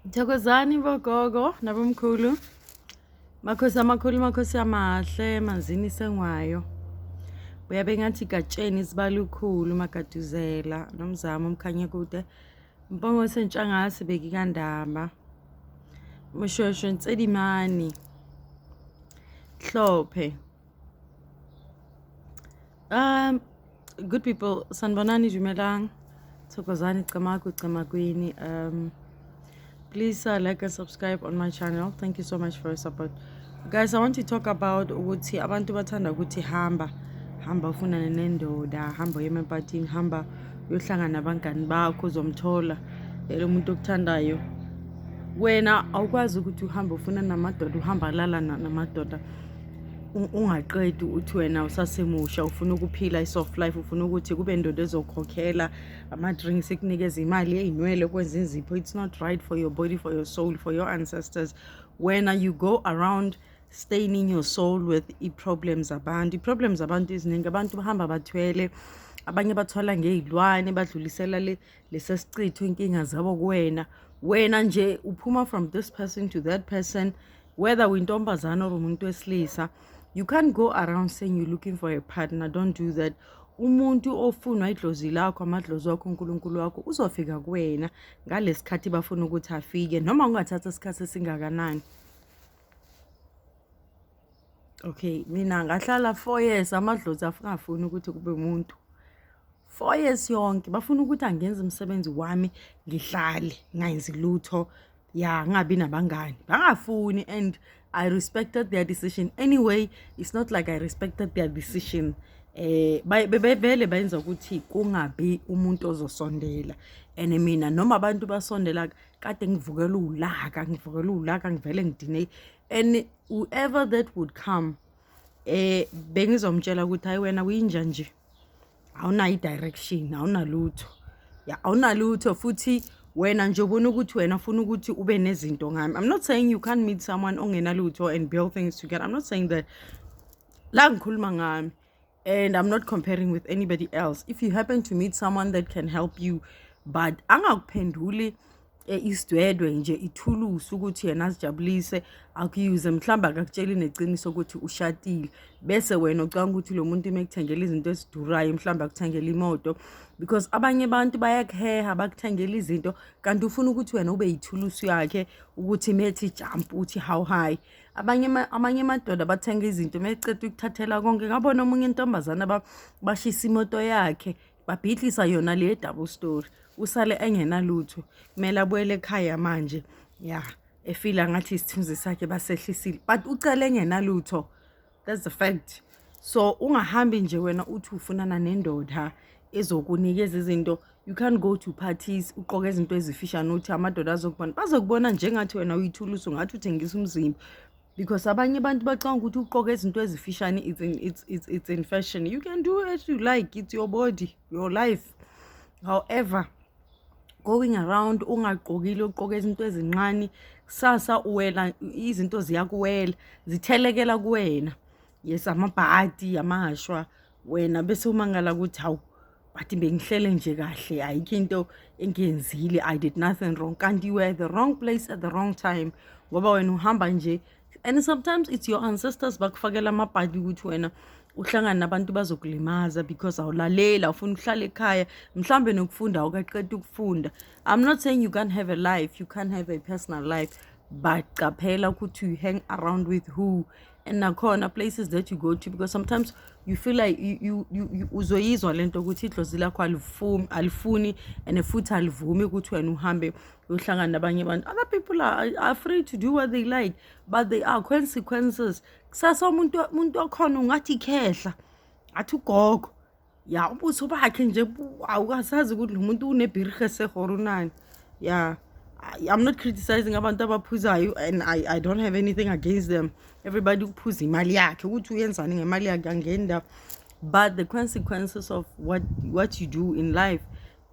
Thokozani bogogo nabomkhulu. Makhosi amakhulu, makhosi amahle, manzini sengwayo. Uyabe ngathi gatsheni isibalukhulu magaduzela nomzamo umkhanye kude. Mbongo sentshangase bekikandamba. Moshosho ntsedimani. Hlophe. Good people, sanibonani dumelang. Thokozani camakwini. Please like and subscribe on my channel. Thank you so much for your support. Guys, I want to talk about ukuthi abantu bathanda ukuthi hamba ufunane nendoda, hamba uye empatini, hamba uyohlangana nabangani bakho uzomthola lo muntu okuthandayo. Wena awukwazi ukuthi uhamba ufuna namadoda, uhamba lala namadoda ungaqedi uthi wena usasemusha ufuna ukuphila isoft life, ufuna ukuthi kube indoda ezokhokhela ama-drinks ekunikeza imali ey'nwele kwenza inzipho. It's not right for your body, for your soul, for your ancestors. When you go around staining your soul with i-problems abantu eziningi, abantu bahamba bathwele, abanye bathwala ngey'lwane badlulisela lesesicitho inkinga zabo kuwena. Wena nje uphuma from this person to that person, whether uyintombazana or umuntu wesilisa. You can't go around saying you're looking for a partner. Don't do that. Umuntu ofuna idlozi lakho, amadlozi wakho, uNkulunkulu wakho uzofika kuwena ngalesikhathi bafuna ukuthi afike, noma ungathatha isikhathi esingakanani. Okay, mina ngahlala 4 years amadlozi afuna ukuthi kube umuntu. 4 years yonke bafuna ukuthi angenze umsebenzi wami ngihlale ngayenzi lutho, ngabi nabangani. Bangafuni, and I respected their decision. Anyway, it's not like I respected their decision. Bevele bayenza ukuthi kungabi umuntu ozosondela. And mina noma abantu basondela kade ngivukela ulaka ngivele ngidine. And whoever that would come, bengizomtshela ukuthi hayi wena uyinja nje. Awunayo direction, awunalutho. Awunalutho futhi wena nje ubona ukuthi wena ufuna ukuthi ube nezinto ngami. I'm not saying you can't meet someone ongenalutho and build things together. I'm not saying that. La ngikhuluma ngami, and I'm not comparing with anybody else. If you happen to meet someone that can help you, but angakuphenduli isidwedwe nje ithulusi ukuthi yena asijabulise akuyuze, mhlamba akakutsheli neqiniso ukuthi ushadile, bese wena ucanga ukuthi lo muntu mekuthengela izinto esidurayo mhlamba akuthengela imoto, because abanye abantu bayakheha bakuthengela izinto kanti ufuna ukuthi wena ube yithulusi yakhe ukuthi methi jump uthi how high. Amanye amadoda bathenga izinto meceda ukuthathela konke. Ngabona omunye intombazana bashisa imoto yakhe babhidlisa yona le double story, usale engenalutho, kumele abuyele ekhaya manje efila ngathi isithunzi sakhe basehlisile, but ucela engenalutho. That's the fact. So ungahambi nje wena uthi ufunana nendoda ezokunikeza izinto. You can't go to parties uqoke izinto ezifishane uthi amadoda azokubona, bazokubona njengathi wena uyithulusi, ungathi uthengisa umzimba, because abanye abantu bacanga ukuthi uqoke izinto ezifishane it's in fashion. You can do as you like, it's your body, your life. However, going around ungaqokile uqoke izinto ezinqani, sasa uwela izinto ziyakuwela zithelekela kuwena. Yes, amabhadi amashwa wena bese umangala ukuthi hawu but bengihlele nje kahle, ayikho into engiyenzile, I did nothing wrong. Kanti you were at the wrong place at the wrong time ngoba wena uhamba nje. And sometimes it's your ancestors bakufakela amabhadi ukuthi wena uhlangana nabantu bazokulimaza because awulalela ufuna ukuhlala ekhaya, mhlambe nokufunda awukaqedi ukufunda. I'm not saying you can't have a life, you can't have a personal life, but qaphela ukuthi you hang around with who, and nakhona places that you go to, because sometimes you feel like you uzoyizwa lento ukuthi idlozi lakho alifuni and futhi alivumi ukuthi wena uhambe uyohlangana nabanye abantu. Other people are free to do what they like, but there are consequences. Kusasa umuntu okhona ungathi ikhehla athi ugogo ubuso bakhe nje awukasazi ukuthi lo muntu unebhirhe sehorunani. I'm not criticizing abantu abaphuzayo, and I don't have anything against them. Everybody uphuza imali yakhe ukuthi uyenzani ngemali yakhe angenda, but the consequences of what you do in life,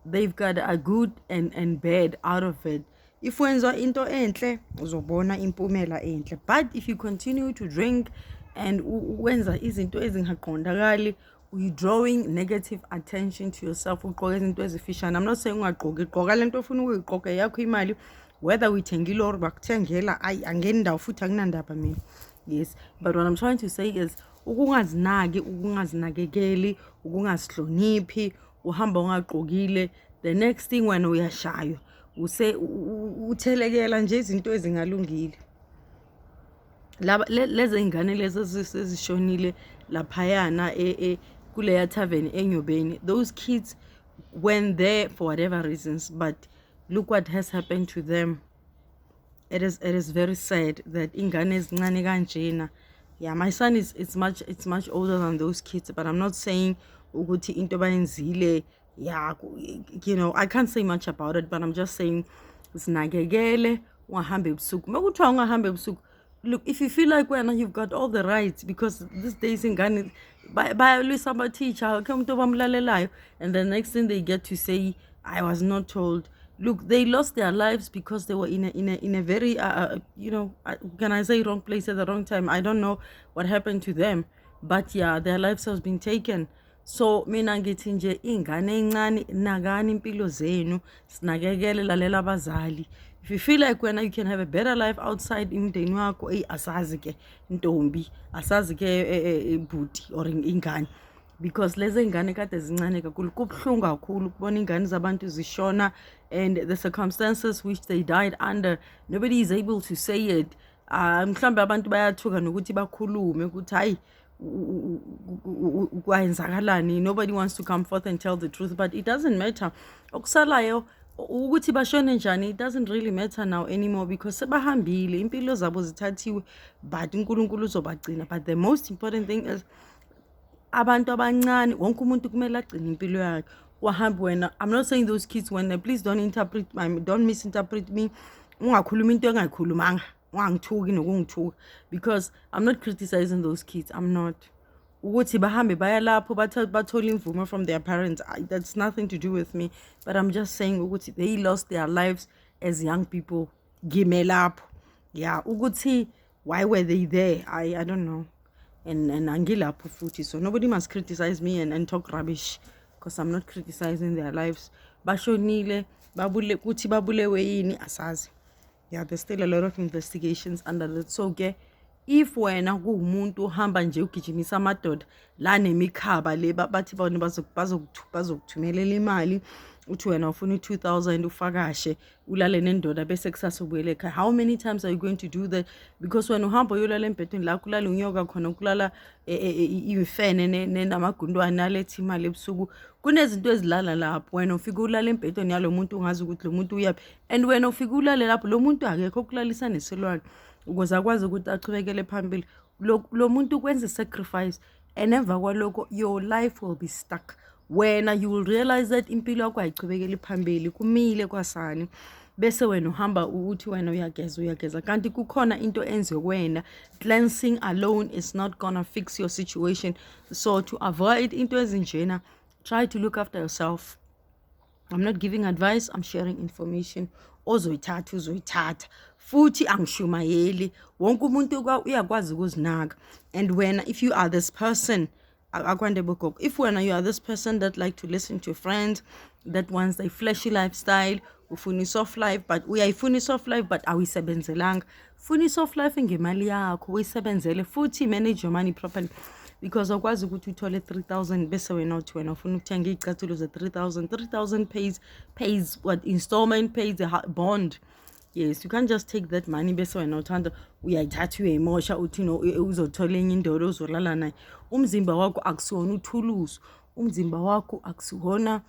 they've got a good and bad out of it. If wenza into enhle uzobona impumela enhle, but if you continue to drink and wenza izinto ezingaqondakali, you drawing negative attention to yourself. Ugqoka izinto ezifishane. I'm not saying ungagqoki, gqoka lento ofuna ukuyiqoka yakho imali whether uyithengile or bakuthengela angeni ndawo futhi akunandaba mina. Yes, but what I'm trying to say is ukungazinaki, ukungazinakekeli, ukungasihloniphi, uhamba ungaqokile, the next thing wena uyashaywa uthelekela nje izinto ezingalungile. Lezi ingane lezi ezishonile laphayana kuleya tavern eNyobeni, those kids went there for whatever reasons, but look what has happened to them. It is very sad that ingane ezincane kanjena. Yeah, my son it's much older than those kids, but I'm not saying ukuthi into bayenzile. Yeah, you know, I can't say much about it, but I'm just saying sinakekele ungahambe ebusuku. Makuthiwa ungahambe ebusuku, look, if you feel like you've got all the rights, because these days ingane bayalwisa abateacher ke umuntu obamlalelayo, and the next thing they get to say, I was not told. Look, they lost their lives because they were in a very you know, can I say wrong place at the wrong time? I don't know what happened to them, but yeah, their lives has been taken. So mina ngithi nje ingane encane nakani impilo zenu, sinakekele lalela abazali. If you feel like you can have a better life outside imndeni wakho, asazi ke ntombi, asazi ke bhuti or ingane, because lezi ingane kade zincane kakhulu kubhlungu kakhulu kubona ingane zabantu zishona, and the circumstances which they died under, nobody is able to say it. Mhlambe abantu bayathuka nokuthi bakhulume ukuthi hayi kwenzakalani, nobody wants to come forth and tell the truth, but it doesn't matter. Okusalayo ukuthi bashone njani, it doesn't really matter now anymore, because sebahambile impilo zabo zithathiwe, but uNkulunkulu uzobagcina. But the most important thing is abantu abancane, wonke umuntu kumele agcine impilo yakhe. Wahambe wena, I'm not saying those kids when please don't misinterpret me. Ungakhuluma into engayikhulumanga, ungangithuki nokungithuka, because I'm not criticizing those kids. I'm not. Ukuthi bahambe baya lapho bathola imvume from their parents, that's nothing to do with me, but I'm just saying ukuthi they lost their lives as young people. Gime lapho. Yeah, ukuthi why were they there? I don't know. And angilapho futhi, so nobody must criticize me and talk rubbish, because I'm not criticizing their lives. Bashonile ukuthi babulewe yini asazi. Yeah, there's still a lot of investigations under that. So if wena kuumuntu uhamba nje ugijimisa amadoda la nemikhaba le bathi bona bazokuthumelela imali, uthi wena ufuna 2000 ufakashe ulale nendoda bese kusasubuyele ekhaya, how many times are you going to do that? Because when uhamba uyolala embhedeni la kulala unyoka khona, kulala imfene namagundwane aletha imali ebusuku, kunezinto ezilala lapho. Wena ufika ulala embhedeni yalo muntu ungazi ukuthi lo muntu uyaphi, and wena ufika ulale lapho lo muntu akekho ukulalisa nesilwane ukuze akwazi ukuthi achubekele phambili. Lo muntu kwenza sacrifice, and emva kwaloko your life will be stuck. Wena you will realize that impilo yakho ayichubekeli phambili, kumile kwasani, bese wena uhamba uthi wena uyageza kanti kukhona into enziwe kwena. Cleansing alone is not gonna fix your situation. So to avoid into ezinjena, try to look after yourself. I'm not giving advice, I'm sharing information. Uzoyithatha futhi angishumayeli, wonke umuntu uyakwazi ukuzinaka. And if you are this person, if when you are this person that like to listen to friends, that wants a flashy lifestyle, ufuna soft life, but uyayifuna soft life but awisebenzelanga, funa soft life ngemali yakho uyisebenzele futhi manage your money properly, because akwazi ukuthi uthole 3000 bese wena uthi wena ufuna ukuthenga izicathulo ze 3000 pays what installment, pays a bond. Yes, you can't just take that money bese wena uthanda uyayithatha uyayimosha uthi no uzothola enye indoda ozolala naye. Umzimba wakho akusiwona uthulusi, umzimba wakho akusiwona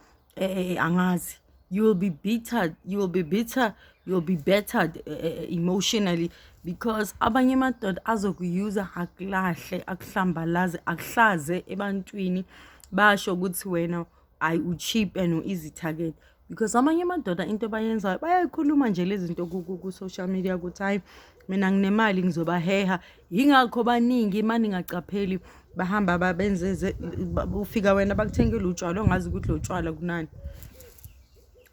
angazi. You will be bitter, you will be battered emotionally, because abanye amadoda azokuyuza akulahle, akuhlambalaze, akuhlaze ebantwini, basho ukuthi wena ucheap and easy target. Because amanye amadoda into bayenzayo bayayikhuluma nje lezi zinto ku social media ukuthi hayi mina nginemali ngizobaheha, yingakho baningi mani ngacapheli bahamba babenzeze, ufika wena bakuthengele utshwala ongazi ukuthi lo tshwala kunani.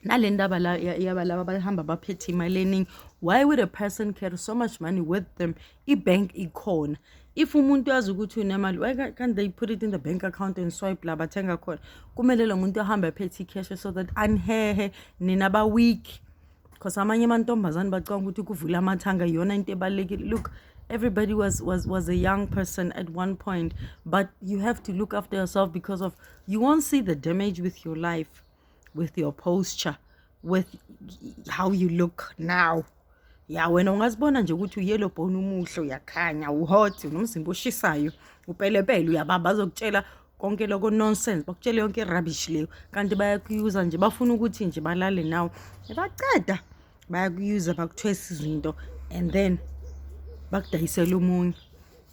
Nale ndaba la yabalaba bahamba baphethe imali eningi. Why would a person carry so much money with them? I-bank ikhona. If umuntu yazi ukuthi unemali, why can't they put it in the bank account and swipe la bathenga khona? Kumele lo muntu ahambe aphethe cash so that anhehe nina ba weak. because amanye amantombazane bacanga ukuthi ukuvula amathanga iyona into ebalekile. Look, everybody was a young person at one point, but you have to look after yourself because of you won't see the damage with your life, with your posture, with how you look now. Yeah, wena ungazibona nje ukuthi uyellow bone umuhle uyakhanya uhot unomzimba oshisayo upelepele uyababa bazokutshela konke lokho nonsense bakutshela yonke rubbish leyo kanti bayakuyuza nje bafuna ukuthi nje balale nawe ebaqeda bayakuyuza bakuthwesa izinto and then bakudayisela umunye.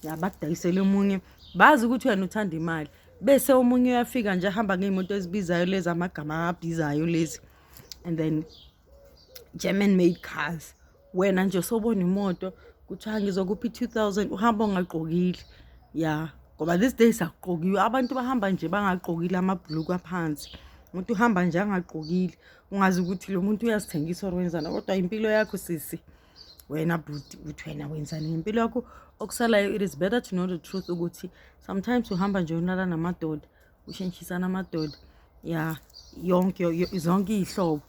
Ya bakudayisela umunye bazi ukuthi wena uthanda imali bese umunye uyafika nje ahamba ngeemoto ezibizayo lezi amagama abhizayo lezi and then German made cars. Wena nje sobona imoto kuthiwa ngizokuphi 2000 uhamba ungaqokile. Yeah, ngoba these days akuqokiwe abantu bahamba nje bangaqokile amabhuluku aphansi. Umuntu uhamba nje angaqokile ungazi ukuthi lo muntu uyasithengisa orwenzana kodwa impilo yakho sisi wena bhuti uthi wena wenzani impilo yakho okusalayo. It is better to know the truth ukuthi sometimes uhamba nje unala namadoda ushentshisana amadoda. Yeah, yonke zonke ihlobo.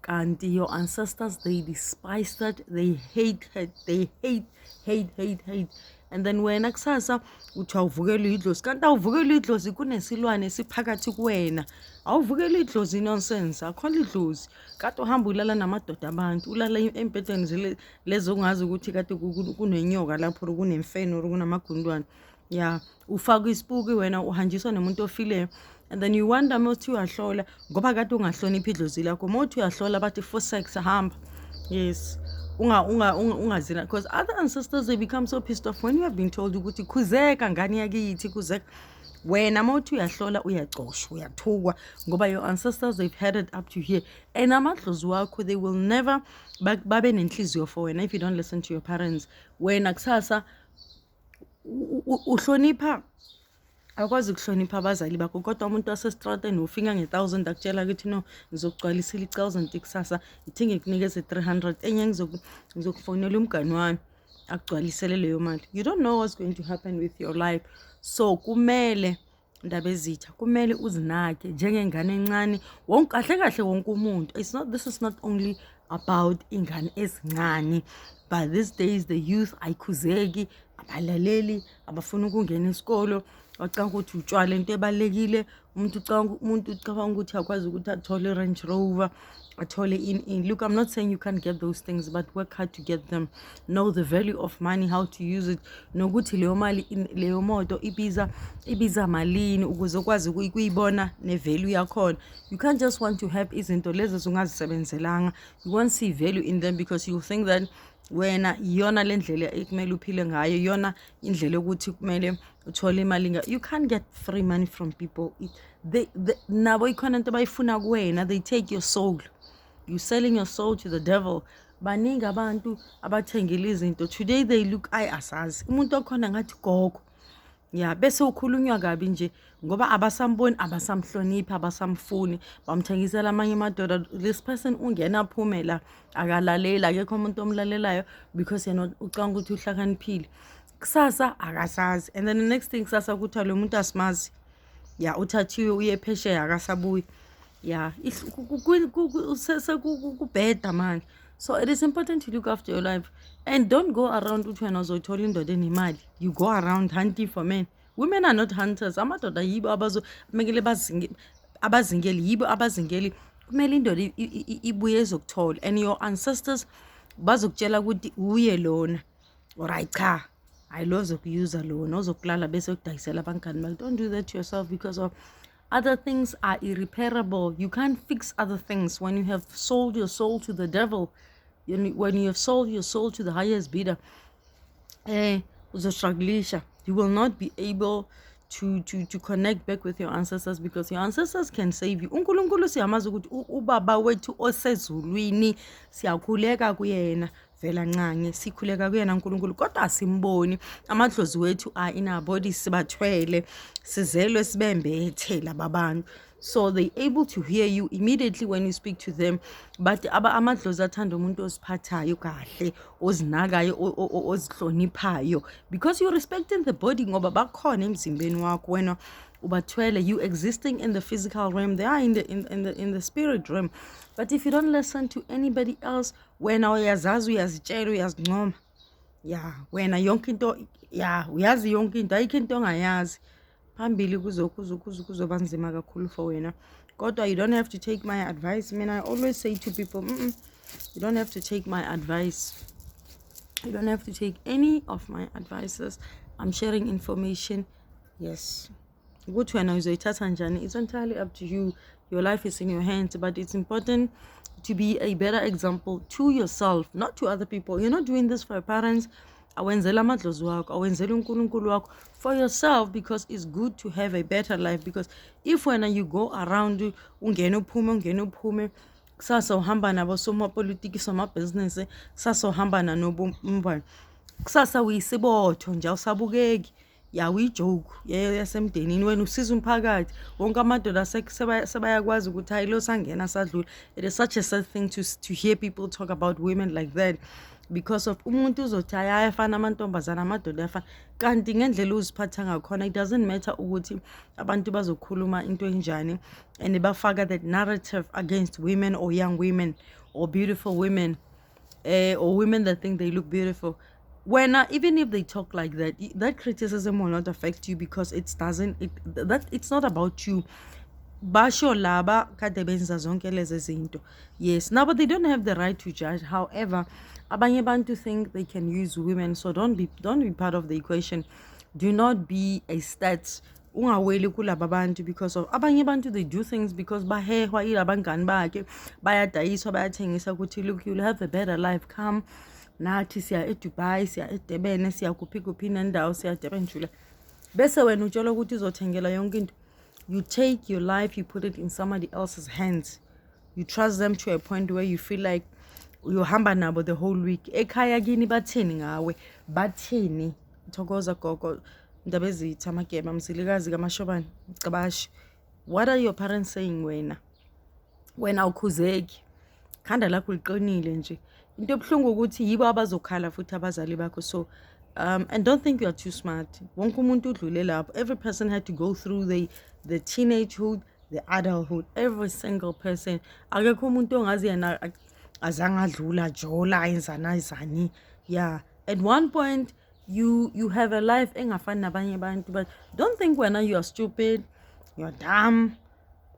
And your ancestors, they despised it, they hate it, they hate. And then wena kusasa uthi awuvukela idlozi kanti awuvukela idlozi kunesilwane siphakathi kuwena. Awuvukela idlozi nonsense akhona idlozi kanti uhamba ulala namadoda abantu ulala embhedeni lezo ongazi ukuthi kade kunenyoka lapho kunemfene kunamagundwane. Yeah, ufaka isipuki wena uhanjiswa nomuntu ofileyo. And then you wonder mothi uyahlola ngoba kade ungahloniphi idlozi lakho mothi uyahlola bathi for sex hamba. Yes, ungazina because other ancestors they become so pissed off when you have been told ukuthi khuzeka ngani yakithi khuzeka. Wena mothi uyahlola uyacoshwa uyathukwa ngoba your ancestors they've had it up to here and amadlozi wakho they will never babe nenhliziyo for wena if you don't listen to your parents. Wena kusasa uhlonipha akwazi ukuhlonipha abazali bakho kodwa umuntu wasestrateni ufika nge1000 akutshela ukuthi no ngizokugcwalisela 1000 kusasa ithinge kunikeze 300 enye ngizokufonela umngani wami akugcwalisele leyo mali. You don't know what's going to happen with your life. So kumele ndaba ezitha kumele uzinake njengengane encane kahle wonke umuntu. This is not only about ingane ezincane but these days the youth ayikhuzeki abalaleli abafuna ukungena isikolo wacanga ukuthi utshwala into ebalekile umuntu ucabanga ukuthi akwazi ukuthi athole Range Rover athole in. Look, I'm not saying you can't get those things but work hard to get them. Know the value of money, how to use it, nokuthi leyo mali leyo moto ibiza malini ukuze ukwazi ukuyibona nevalue yakhona. You can't just want to have izinto lezi ungazisebenzelanga. You won't see value in them because you think that wena iyona lendlela ekumele uphile ngayo iyona indlela ukuthi kumele uthole imali. You can't get free money from people. Nabo ikhona into bayifuna kuwena. They take your soul. You selling your soul to the devil. Baningi abantu abathengile izinto today they look asazi umuntu okhona ngathi gogo. Yeah, bese ukhulunywa kabi nje ngoba abasamboni abasamhloniphi abasamfuni bamthengisela amanye amadoda. This person ungena aphume la akalalela akekho umuntu omlalelayo because yena ucanga ukuthi uhlakaniphile kusasa akasazi. And then the next thing kusasa ukuthi lo muntu asimazi. Yeah, uthathiwe uye phesheya akasabuyi. Yeah, kubheda man. So it is important to look after your life and don't go around uthi wena uzothola indoda enemali. You go around hunting for men. Women are not hunters. Amadoda yibo abazomekele abazingeli yibo abazingeli kumele indoda ibuye ezokuthola and your ancestors bazokutshela ukuthi uye lona alright cha ayilozokuyuza lona ozokulala bese ukudayisela abangani bakho. Don't do that to yourself because of other things are irreparable. You can't fix other things when you have sold your soul to the devil. When you have sold your soul to the highest bidder, uzostrugglisha. You will not be able to connect back with your ancestors because your ancestors can save you. uNkulunkulu siyamazi ukuthi ubaba wethu osezulwini siyakhuleka kuyena vela ncane sikhuleka kuyena uNkulunkulu kodwa asimboni. Amadlozi wethu in our bodies sibathwele sizelwe sibembethe lababantu. So they able to hear you immediately when you speak to them. But amadlozi athanda umuntu osiphathayo kahle ozinakayo ozihloniphayo because you're respecting the body ngoba bakhona emzimbeni wakho wena ubathwele, you existing in the physical realm, they are in the spirit realm. But if you don't listen to anybody else, wena uyazazi uyazitshela uyazincoma, yeah, wena yonke into, yeah, uyazi yonke into, ayikho into ongayazi, phambili kuzoba nzima kakhulu for wena. Kodwa you don't have to take my advice. I mean, I always say to people, you don't have to take my advice. You don't have to take any of my advices. I'm sharing information. Yes. Good when I was it's entirely up to you. Your life is in your hands, but it's important to be a better example to yourself, not to other people. You're not doing this for your parents. Awenzela amadlozi wakho, awenzela uNkulunkulu wakho, for yourself, because it's good to have a better life. Because if when you go around ungena uphume kusasa uhamba nabo somapolitiki business, kusasa uhamba nanobumbane, kusasa uyisibotho nje awusabukeki, ya uyijoke yasemndenini, wena usiza umphakathi wonke amadoda sebayakwazi ukuthi hayi lo sangena sadlula. It is such a sad thing to hear people talk about women like that, because of umuntu uzothi ayafana amantombazana amadoda ayafana, kanti ngendlela uziphatha ngakhona it doesn't matter ukuthi abantu bazokhuluma into enjani and bafaka that narrative against women or young women or beautiful women, or women that think they look beautiful. When even if they talk like that, that criticism will not affect you, because it's not about you. Basho laba kade benza zonke lezi zinto. Yes, now but they don't have the right to judge. However, abanye bantu think they can use women, so don't be part of the equation. Do not be a stats. Ungaweli kulaba bantu, because of abanye bantu, they do things because bahehwa ilabangani bakhe bayadayiswa bayathengisa ukuthi look, you'll have a better life, come nathi siya eDubai, siya eDurban, siya kuphi nendawo, siya Durban jula, bese wena utshola ukuthi uzothengela yonke into. You take your life, you put it in somebody else's hands. You trust them to a point where you feel like uhamba nabo the whole week. Ekhaya kini bathini ngawe, bathini. Thokoza gogo, ndaba ezitha amagema, msilikazi kaMashobane, Cabashi. What are your parents saying wena? Wena ukhuzeki, khanda lakho liqinile nje. Into ebuhlungu ukuthi yibo abazokhala futhi abazali bakho. So and don't think you are too smart. Wonke umuntu udlule lapho. Every person had to go through the teenagehood, the adulthood. Every single person. Akekho umuntu ongazi yena azange adlula jola izani. Yeah, at one point you have a life engafani nabanye abantu, but don't think when you are stupid, you're dumb,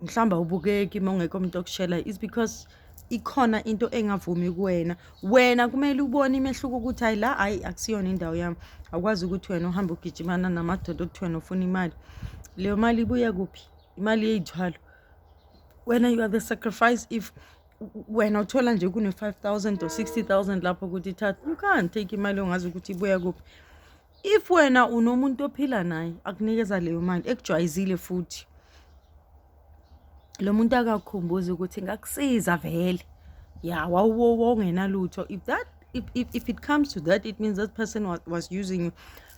mhlamba ubukeki mongekho umuntu okushela. It's because ikhona into engavumi wena kumele ubone imehluko ukuthi hayi la hayi akusiyona indawo yami. Akwazi ukuthi wena uhamba ugijimana namadoda ukuthi wena ufuna imali, leyo mali ibuya kuphi? Imali yeyithwalo. Wena you are the sacrifice. If wena uthola nje kune 5,000 or 60,000 lapho ukuthi thatha, you can't take imali ongazi ukuthi ibuya kuphi. If wena unomuntu ophila naye akunikeza leyo mali ekujwayezile futhi, lo muntu akakukhumbuza ukuthi ngakusiza vele, yeah, wawungena lutho. If it comes to that, it means that person was using you.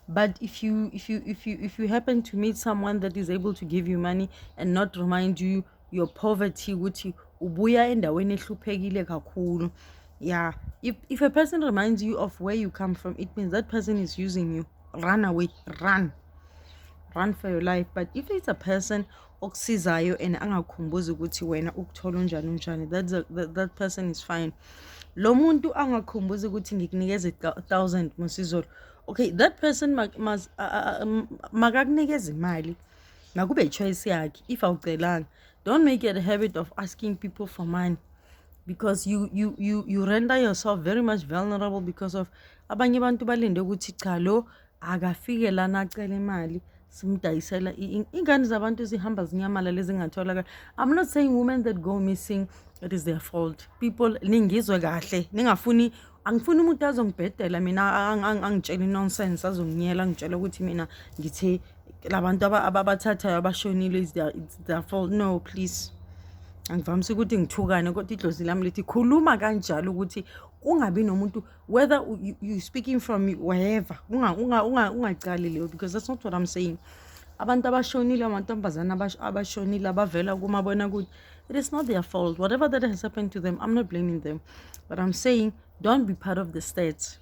But if you happen to meet someone that is able to give you money and not remind you your poverty, ukuthi ubuya endaweni ehluphekile kakhulu, yeah, if a person reminds you of where you come from, it means that person is using you. Run away, run for your life. But if it's a person okusizayo and angakukhumbuza ukuthi wena ukuthola unjani, that person is fine. Lo muntu angakukhumbuza ukuthi ngikunikeze 1,000 musizolo, okay, that person must makakunikeze imali, makube choice yakhe. If awucelanga, don't make it a habit of asking people for money, because you render yourself very much vulnerable, because of abanye bantu balinde ukuthi cha lo akafike lana acela imali simdayisela ingane zabantu zihamba zinyamala lezi ngatholakala. I'm not saying women that go missing, it is their fault. People ningizwe kahle, ningafuni, angifuni umuntu azongibhedela mina angitshela nonsense, azonginyela ngitshela ukuthi mina ngithe labantu ababathathayo abashonile it's their fault. No, please. Angivamisi ukuthi ngithukane, kodwa idlozi lami lithi khuluma kanjalo ukuthi ungabi nomuntu, whether you speaking from wherever, ungacali leyo, because that's not what I'm saying. Abantu abashonile, amantombazana abashonile abavela kumabona kuthi, it is not their fault. Whatever that has happened to them, I'm not blaming them, but I'm saying don't be part of the stats.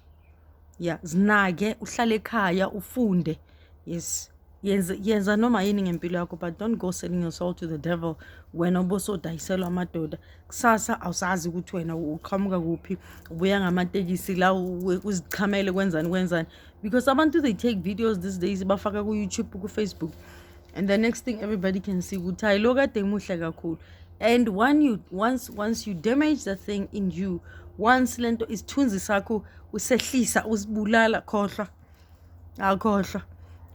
Yeah, zinake uhlale ekhaya ufunde. Yes, yenza noma yini ngempilo yakho, but don't go selling your soul to the devil wena ubosodayiselwa amadoda. Kusasa awusazi ukuthi wena uqhamuka kuphi, ubuya ngamatekisi la uzichamele kwenzani, because abantu they take videos these days bafaka ku-YouTube, ku-Facebook, and the next thing everybody can see ukuthi hayi lo kade muhle kakhulu. And once you damage the thing in you, once lento isithunzi sakho usehlisa usibulala, khohlwa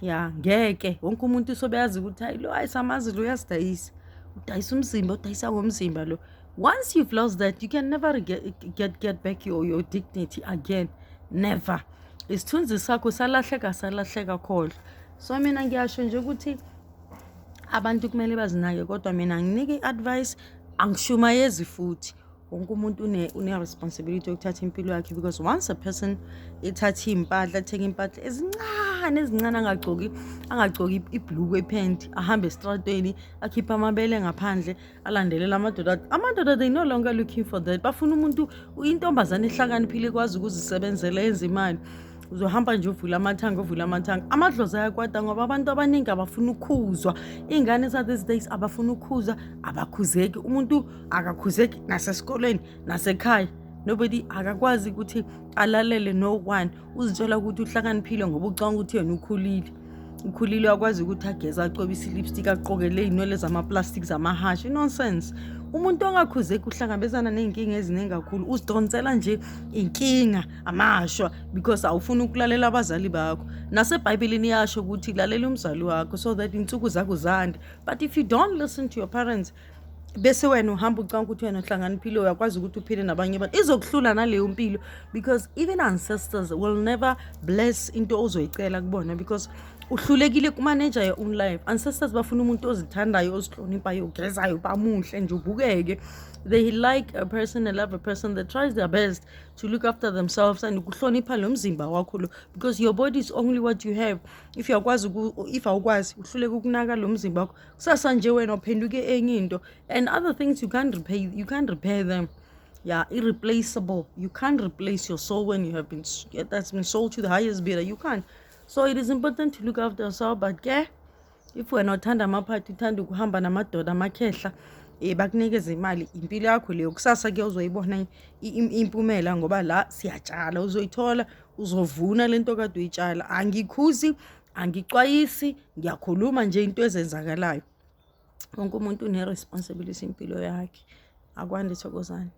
ya ngeke wonke umuntu usobeyazi ukuthi hayi lo ayisamazi lo uyasidayisa, udayisa umzimba, udayisa ngomzimba lo. Once you've lost that, you can never get back your dignity again, never. Isithunzi sakho salahleka khohlwa. So mina ngiyasho nje ukuthi abantu kumele bazinake, kodwa mina nginike advice, angishumayezi futhi. Wonke umuntu une-responsibility yokuthatha impilo yakhe, because once a person ethatha impahla, athenga impahla ezincane angagcoki ibhluku epenti, ahambe estradweni akhipha amabele ngaphandle alandelela amadoda, they no longer looking for that. Bafuna umuntu intombazane ehlakaniphile ekwazi ukuzisebenzela yenza imali. Uzohamba nje uvula amathanga, amadlozi ayakwata ngoba abantu abaningi abafuna ukukhuzwa. Iy'ngane these days abafuna ukukhuza, abakhuzeki. Umuntu akakhuzeki nasesikolweni nasekhaya, nobody akakwazi ukuthi alalele no one. Uzitshela ukuthi uhlakaniphile ngoba ucanga ukuthi yena ukhulile akwazi ukuthi ageze, acobise i-lipstick, aqokele iy'nwele zama-plastic zamahashi. Nonsense. Umuntu ongakhuzeki uhlangabezana ney'nkinga eziningi kakhulu, uzidonsela nje inkinga, amashwa, because awufuna ukulalela abazali bakho. NaseBhayibhelini yasho ukuthi lalela umzali wakho so that insuku zakho zande. But if you don't listen to your parents, bese wena uhamba ucanga ukuthi wena uhlakaniphile, uyakwazi ukuthi uphile nabanye abantu, izokuhlula naleyo mpilo, because even ancestors will never bless into ozoyicela kubona, because uhlulekile kumaneja your own life. Ancestors bafuna umuntu ozithandayo, ozihloniphayo, ogezayo, bamuhle nje ubukeke. They like a person, they love a person that tries their best to look after themselves and ukuhlonipha lo mzimba wakho lo, because your body is only what you have. If awukwazi uhluleka ukunaka lo mzimba wakho, kusasa nje wena uphenduke enye into, and other things you can't repair them. Yeah, irreplaceable. You can't replace your soul when you have that's been sold to the highest bidder. You can't. So it is important to look after yourself. But if we're not uthanda amaphathi, uthanda ukuhamba namadoda amakhehla, bakunikeza imali, impilo yakho leyo kusasa ke uzoyibona impumela, ngoba la siyatshala, uzoyithola, uzovuna lento kade uyitshala. Angikhuzi, angicwayisi, ngiyakhuluma nje into ezenzakalayo. Wonke umuntu une-responsibility impilo yakhe. Akwande Thokozani.